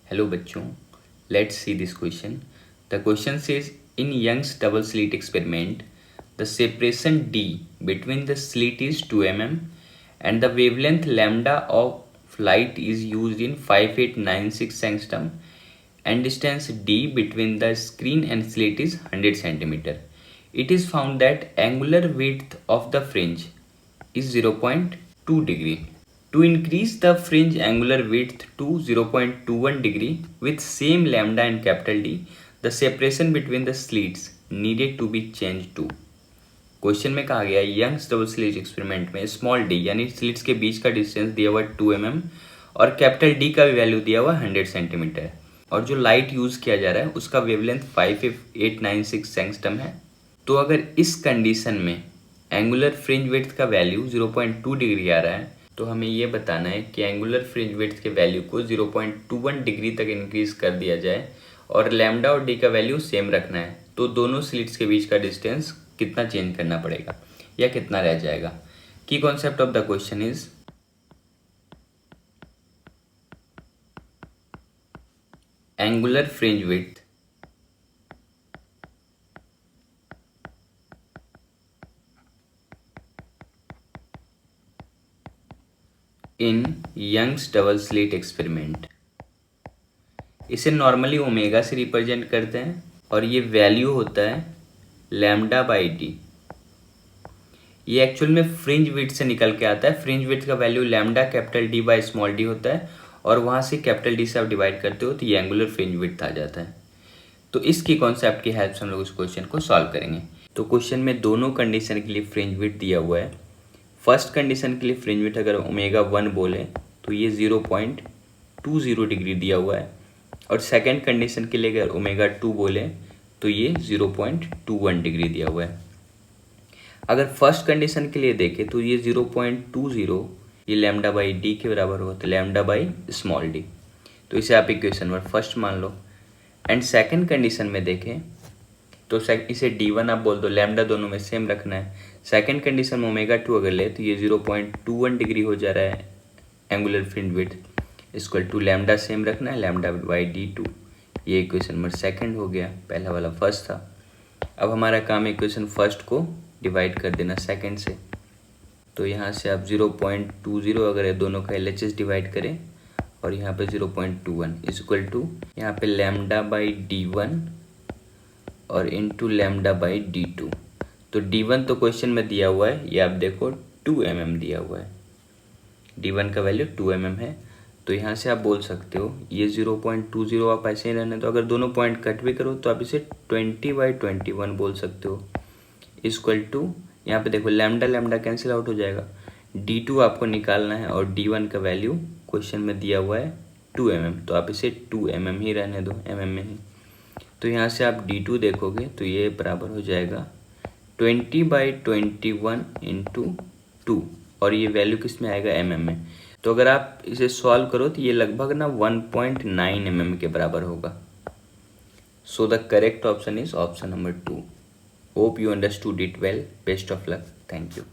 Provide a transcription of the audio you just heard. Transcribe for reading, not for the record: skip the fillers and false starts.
Hello बच्चों, let's see this question. The question says in Young's double slit experiment, the separation d between the slit is 2 mm and the wavelength lambda of light is used in 5896 angstrom and distance d between the screen and slit is 100 centimeter. It is found that angular width of the fringe is 0.2 degree. To increase the fringe angular width to 0.21 degree with same lambda and capital D, the separation between the slits needed to be changed to. Question में कहा गया Young's double slit experiment में small D यानी slits के बीच का distance दिया हुआ 2 mm और कैपिटल डी का वैल्यू दिया हुआ 100 सेंटीमीटर और जो लाइट यूज किया जा रहा है उसका वेवलेंथ 5896 एंगस्ट्रम है। तो अगर इस कंडीशन में एंगुलर फ्रिंज विड्थ का वैल्यू 0.2 डिग्री आ रहा है तो हमें ये बताना है कि एंगुलर फ्रिंज विड्थ के वैल्यू को 0.21 डिग्री तक इंक्रीज कर दिया जाए और लैम्डा और डी का वैल्यू सेम रखना है। तो दोनों स्लिट्स के बीच का डिस्टेंस कितना चेंज करना पड़ेगा या कितना रह जाएगा। की concept of the question is angular fringe width in Young's double slit experiment. इसे नॉर्मली ओमेगा से रिप्रेजेंट करते हैं और ये वैल्यू होता है लैम्डा बाई डी। ये एक्चुअल में फ्रिंज विड्थ से निकल के आता है। फ्रिंज विड्थ का value lambda capital D by small D होता है और वहाँ से कैपिटल डी से आप डिवाइड करते हो तो ये एंगुलर फ्रिंज विड्थ आ जाता है। तो इसकी कॉन्सेप्ट की हेल्प से हम लोग इस क्वेश्चन को सॉल्व करेंगे। तो क्वेश्चन में दोनों कंडीशन के लिए फ्रिंज विड्थ दिया हुआ है। फर्स्ट कंडीशन के लिए फ्रिंज विड्थ अगर ओमेगा 1 बोले तो ये 0.20 डिग्री दिया हुआ है और सेकंड कंडीशन के लिए अगर ओमेगा 2 बोले तो ये 0.21 डिग्री दिया हुआ है। अगर फर्स्ट कंडीशन के लिए देखें तो ये 0.20 ये लैम्डा बाई डी के बराबर होगा तो लैम्डा बाई स्मॉल डी। तो इसे आप इक्वेशन नंबर फर्स्ट मान लो। एंड सेकंड कंडीशन में देखें तो इसे D1 आप बोल दो, लैम्डा दोनों में सेम रखना है। सेकंड कंडीशन में ओमेगा 2 अगर ले तो ये 0.21 डिग्री हो जा रहा है angular fringe width equal to lambda same रखना है लैम्डा बाई D2। ये इक्वेशन नंबर सेकंड हो गया, पहला वाला फर्स्ट था। अब हमारा काम इक्वेशन फर्स्ट को डिवाइड कर देना सेकंड से। तो यहाँ से आप 0.20 अगर दोनों का LHS डिवाइड करें और यहाँ पे 0.21 इक्वल टू यहाँ पे लैम्डा बाई D1 और इंटू लैम्डा बाई D2। तो D1 तो क्वेश्चन में दिया हुआ है, ये आप देखो 2 mm दिया हुआ है। D1 का वैल्यू 2 mm है। तो यहाँ से आप बोल सकते हो ये 0.20 आप ऐसे ही रहने दो। अगर दोनों पॉइंट कट भी करो तो आप इसे 20/21 बोल सकते हो इक्वल टू यहाँ पे देखो लैम्डा लैम्डा कैंसिल आउट हो जाएगा। D2 आपको निकालना है और D1 का वैल्यू क्वेश्चन में दिया हुआ है 2 mm तो आप इसे 2 mm ही रहने दो, mm में ही। तो यहाँ से आप D2 देखोगे तो ये बराबर हो जाएगा 20/21 इंटू 2 और ये वैल्यू किस में आएगा mm में। तो अगर आप इसे सॉल्व करो तो ये लगभग ना 1.9 mm के बराबर होगा। So the correct option is option number 2। Hope you understood it well. Best of luck. Thank you.